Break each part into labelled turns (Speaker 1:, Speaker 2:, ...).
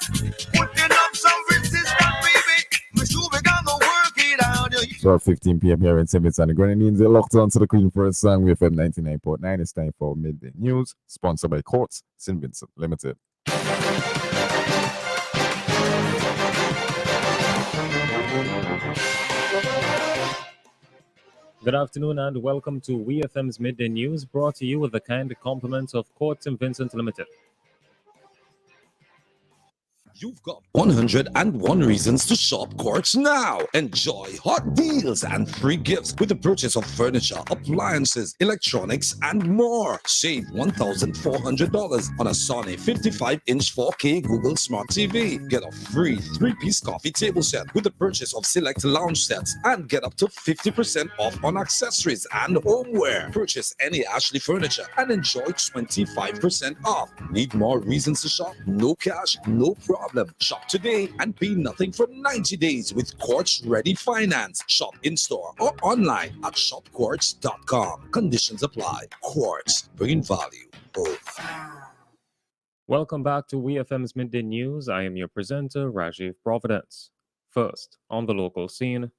Speaker 1: Putting up some resistance, baby. Me sure we gonna work it out.
Speaker 2: 12:15 p.m. here in St. Vincent and the Grenadines. They're locked on to the Queen for a song. WEFM 99.9. It's time for Midday News, sponsored by Courts St. Vincent Limited.
Speaker 3: Good afternoon and welcome to WEFM's Midday News, brought to you with the kind compliments of Courts St. Vincent Limited.
Speaker 4: You've got 101 reasons to shop Quartz now. Enjoy hot deals and free gifts with the purchase of furniture, appliances, electronics, and more. Save $1,400 on a Sony 55-inch 4K Google Smart TV. Get a free 3-piece coffee table set with the purchase of select lounge sets and get up to 50% off on accessories and homeware. Purchase any Ashley furniture and enjoy 25% off. Need more reasons to shop? No cash, no problem. Shop today and pay nothing for 90 days with Quartz Ready Finance. Shop in-store or online at shopquartz.com. Conditions apply. Quartz, bringing value both.
Speaker 3: Welcome back to WEFM's Midday News. I am your presenter, Rajiv Providence. First, on the local scene,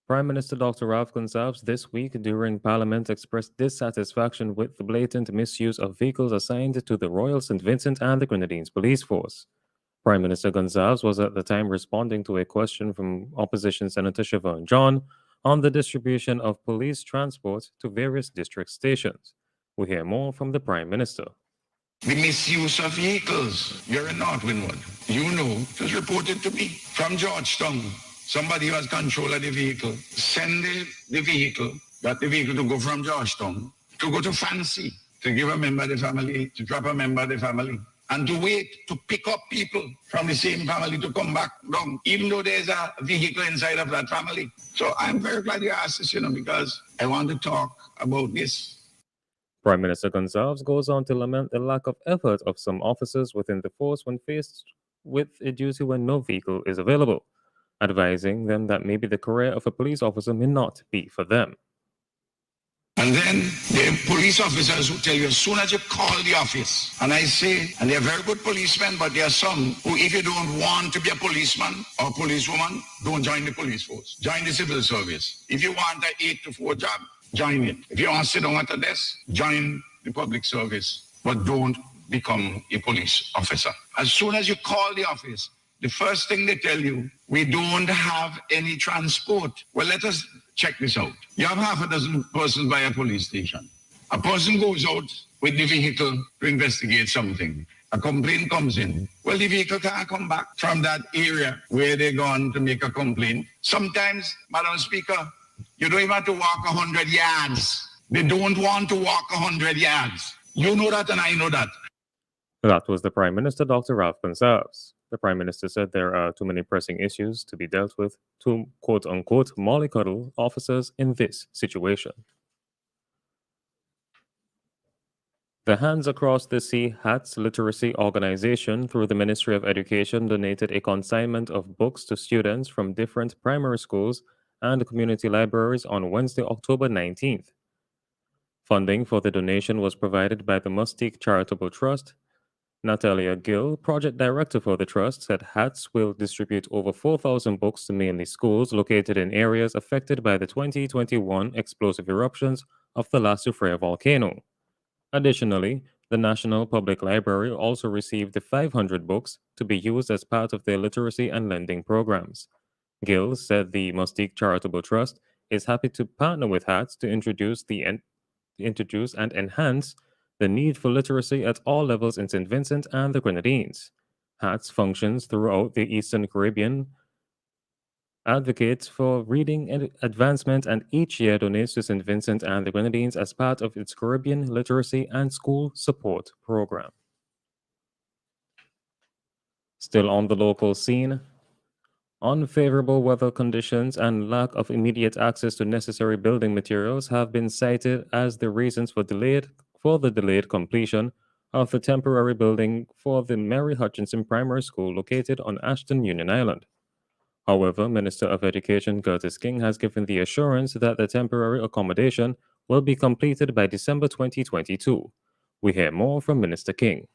Speaker 3: Prime Minister Dr. Rav Gonsalves this week during Parliament expressed dissatisfaction with the blatant misuse of vehicles assigned to the Royal St. Vincent and the Grenadines Police Force. Prime Minister Gonsalves was at the time responding to a question from opposition Senator Siobhan John on the distribution of police transport to various district stations. We hear more from the Prime Minister.
Speaker 5: The misuse of vehicles. You're in North Windward. You know, it was reported to me from Georgetown. Somebody who has control of the vehicle send the vehicle, got the vehicle to go from Georgetown, to go to Fancy, to give a member of the family, to drop a member of the family, and to wait to pick up people from the same family to come back down, even though there's a vehicle inside of that family. So I'm very glad you asked this, because I want to talk about this.
Speaker 3: Prime Minister Gonsalves goes on to lament the lack of effort of some officers within the force when faced with a duty when no vehicle is available, advising them that maybe the career of a police officer may not be for them.
Speaker 5: And then there are police officers who tell you as soon as you call the office, and I say, and they're very good policemen, but there are some who, if you don't want to be a policeman or policewoman, don't join the police force. Join the civil service. If you want an 8 to 4 job, join it. If you want to sit down at a desk, join the public service, but don't become a police officer. As soon as you call the office, the first thing they tell you, we don't have any transport. Well, let us check this out. You have half a dozen persons by a police station. A person goes out with the vehicle to investigate something. A complaint comes in. Well, the vehicle can't come back from that area where they're gone to make a complaint. Sometimes, Madam Speaker, you don't even have to walk 100 yards. They don't want to walk 100 yards. You know that and I know that.
Speaker 3: That was the Prime Minister, Dr. Rav Gonsalves. The Prime Minister said there are too many pressing issues to be dealt with to quote-unquote mollycoddle officers in this situation. The Hands Across the Sea Hats Literacy Organization, through the Ministry of Education, donated a consignment of books to students from different primary schools and community libraries on Wednesday, October 19th. Funding for the donation was provided by the Mustique Charitable Trust. Natalia Gill, project director for the trust, said HATS will distribute over 4,000 books to mainly schools located in areas affected by the 2021 explosive eruptions of the La Soufrière volcano. Additionally, the National Public Library also received 500 books to be used as part of their literacy and lending programs. Gill said the Mustique Charitable Trust is happy to partner with HATS to introduce and enhance the need for literacy at all levels in St. Vincent and the Grenadines. HATS functions throughout the Eastern Caribbean, advocates for reading and advancement, and each year donates to St. Vincent and the Grenadines as part of its Caribbean Literacy and School Support Program. Still on the local scene, unfavorable weather conditions and lack of immediate access to necessary building materials have been cited as the reasons for the delayed completion of the temporary building for the Mary Hutchinson Primary School located on Ashton Union Island. However, Minister of Education Curtis King has given the assurance that the temporary accommodation will be completed by December 2022. We hear more from Minister King.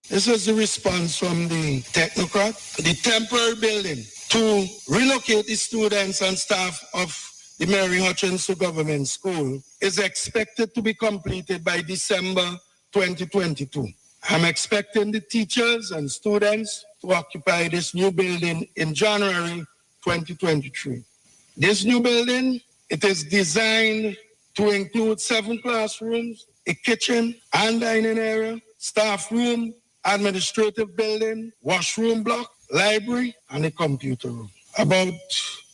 Speaker 5: This was the response from the technocrat. The temporary building to relocate the students and staff of the Mary Hutchinson Government School is expected to be completed by December 2022. I'm expecting the teachers and students to occupy this new building in January 2023. This new building, it is designed to include 7 classrooms, a kitchen and dining area, staff room, administrative building, washroom block, library, and a computer room. About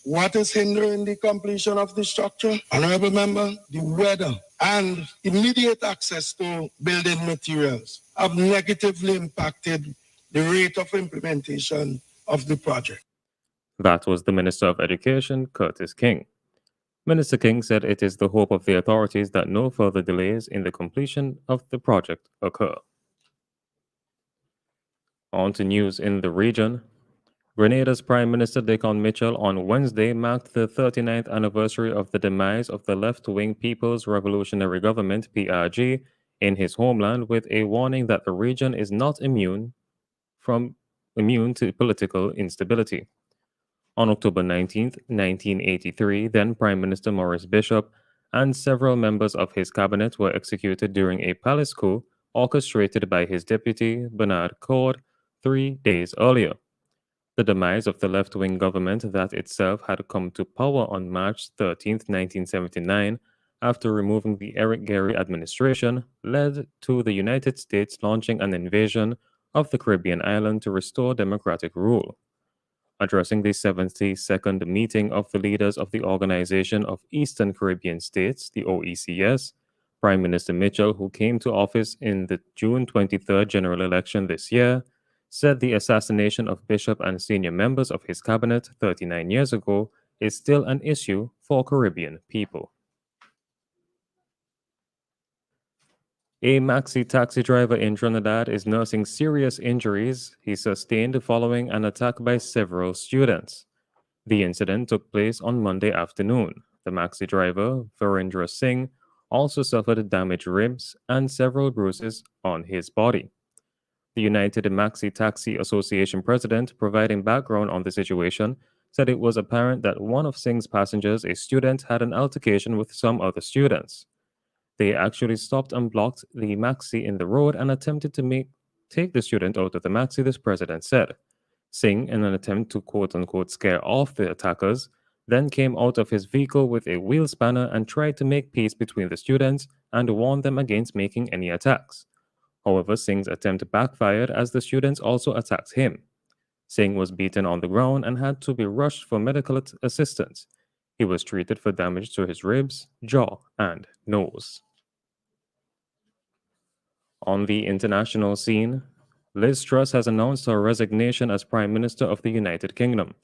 Speaker 5: what is hindering the completion of the structure? Honorable Member, the weather and immediate access to building materials have negatively impacted the rate of implementation of the project.
Speaker 3: That was the Minister of Education, Curtis King. Minister King said it is the hope of the authorities that no further delays in the completion of the project occur. On to news in the region. Grenada's Prime Minister Decon Mitchell on Wednesday marked the 39th anniversary of the demise of the left-wing People's Revolutionary Government, PRG, in his homeland with a warning that the region is not immune to political instability. On October 19, 1983, then Prime Minister Maurice Bishop and several members of his cabinet were executed during a palace coup orchestrated by his deputy, Bernard Cord, 3 days earlier. The demise of the left-wing government that itself had come to power on March 13, 1979, after removing the Eric Gary administration, led to the United States launching an invasion of the Caribbean island to restore democratic rule. Addressing the 72nd meeting of the leaders of the Organization of Eastern Caribbean States, the OECS, Prime Minister Mitchell, who came to office in the June 23rd general election this year, said the assassination of Bishop and senior members of his cabinet 39 years ago is still an issue for Caribbean people. A maxi taxi driver in Trinidad is nursing serious injuries he sustained following an attack by several students. The incident took place on Monday afternoon. The maxi driver, Virendra Singh, also suffered damaged ribs and several bruises on his body. The United Maxi Taxi Association president, providing background on the situation, said it was apparent that one of Singh's passengers, a student, had an altercation with some other students. They actually stopped and blocked the maxi in the road and attempted to take the student out of the maxi, this president said. Singh, in an attempt to quote-unquote scare off the attackers, then came out of his vehicle with a wheel spanner and tried to make peace between the students and warn them against making any attacks. However, Singh's attempt backfired as the students also attacked him. Singh was beaten on the ground and had to be rushed for medical assistance. He was treated for damage to his ribs, jaw, and nose. On the international scene, Liz Truss has announced her resignation as Prime Minister of the United Kingdom.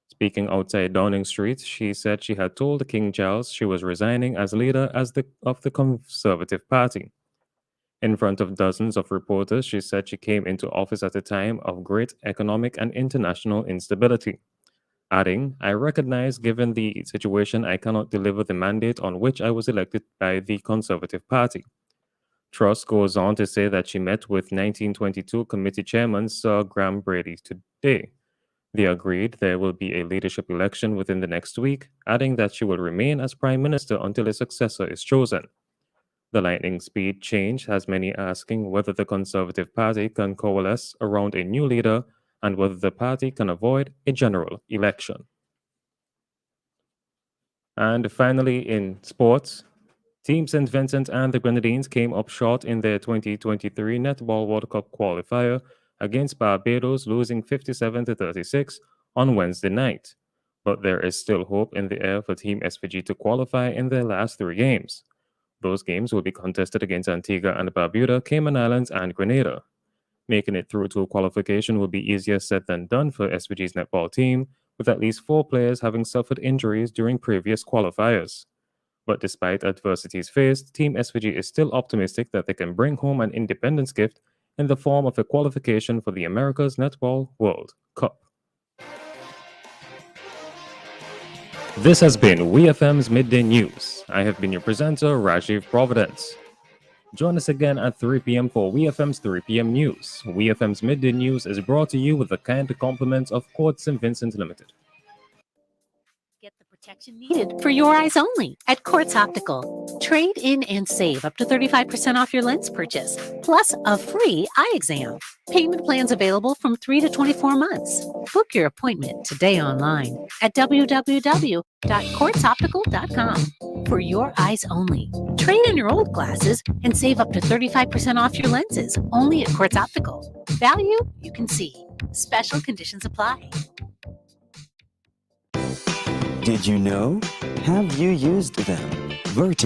Speaker 3: Speaking outside Downing Street, she said she had told King Charles she was resigning as leader of the Conservative Party. In front of dozens of reporters, she said she came into office at a time of great economic and international instability, adding, "I recognize, given the situation, I cannot deliver the mandate on which I was elected by the Conservative Party." Truss goes on to say that she met with 1922 committee chairman Sir Graham Brady today. They agreed there will be a leadership election within the next week, adding that she will remain as Prime Minister until a successor is chosen. The lightning speed change has many asking whether the Conservative Party can coalesce around a new leader and whether the party can avoid a general election. And finally, in sports, Team St. Vincent and the Grenadines came up short in their 2023 Netball World Cup qualifier against Barbados, losing 57-36 on Wednesday night. But there is still hope in the air for Team SVG to qualify in their last 3 games. Those games will be contested against Antigua and Barbuda, Cayman Islands, and Grenada. Making it through to qualification will be easier said than done for SVG's netball team, with at least 4 players having suffered injuries during previous qualifiers. But despite adversities faced, Team SVG is still optimistic that they can bring home an independence gift in the form of a qualification for the America's Netball World Cup. This has been WEFM's Midday News. I have been your presenter, Rajiv Providence. Join us again at 3 p.m. for WEFM's 3 p.m. News. WEFM's Midday News is brought to you with the kind compliments of Court St. Vincent Limited.
Speaker 6: Get the protection needed for your eyes only at Quartz Optical. Trade in and save up to 35% off your lens purchase, plus a free eye exam. Payment plans available from 3 to 24 months. Book your appointment today online at www.quartzoptical.com. For your eyes only. Trade in your old glasses and save up to 35% off your lenses only at Quartz Optical. Value you can see. Special conditions apply.
Speaker 7: Did you know? Have you used them?